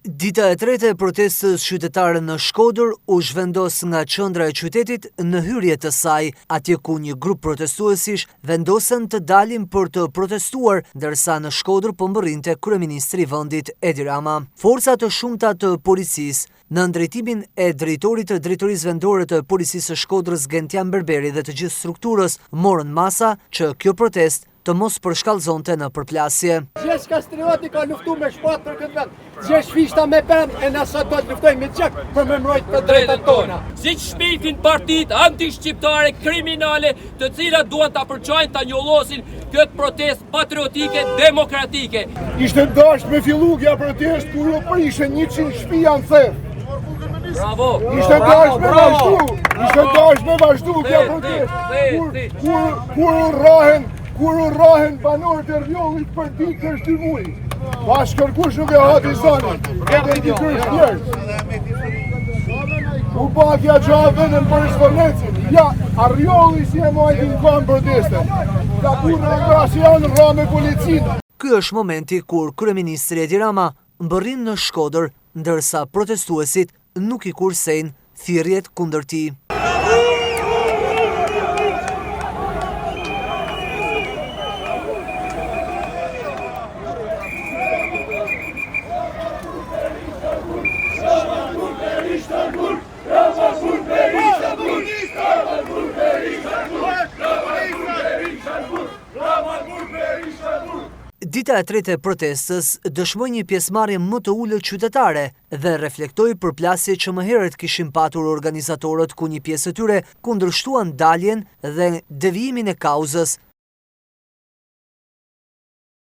Dita e tretë e protestës qytetare në Shkodër u zhvendos nga qendra e qytetit në hyrje të saj, atje ku një grup protestuesish vendosen të dalin për të protestuar, ndërsa në Shkodër po mbërrinte kryeministri i vendit Edi Rama. Forca të shumta të policisë në drejtimin e drejtorit të drejtorisë vendore të policisë së Shkodrës Gentian Berberi dhe të gjithë strukturës morën masa që kjo protestë të mos përshkallëzonte në përplasje. Gjesh Kastrioti ka luftu me shpatë për këtë vend. Gjesh Fishta me pemë e nësa do të luftoj me gjak për me mbrojt të drejtat tona. Si që shpifin partit anti-shqiptare, kriminale, të cilat duan të përqajnë të njollosin këtë protest patriotike, demokratike. Ishte dasht me fillu kja protest kur u prishe 100 shtëpia në thef. Bravo! Ishte dasht me vazhdu kja protest. Kur u rrahen banorët e Rjollit për ditë është 2 muaj. Pas kërkush nuk e hati zonin, edhe një kërsh njerës. U bakja gjavënën për Svornecin. Ja, a Rjolli si e majti në kam proteste. Ka puna nga si janë rra me policinë. Ky është momenti kur kryeministri Edi Rama mbërrin në Shkodër, ndërsa protestuesit nuk i kursejnë thirrjet kundër tij. Dita e tretë e protestës dëshmoi një pjesëmarrje më të ulët qytetare dhe reflektoi përplasje që më herët kishin patur organizatorët ku një pjesë e tyre kundërshtuan daljen dhe devijimin e kauzës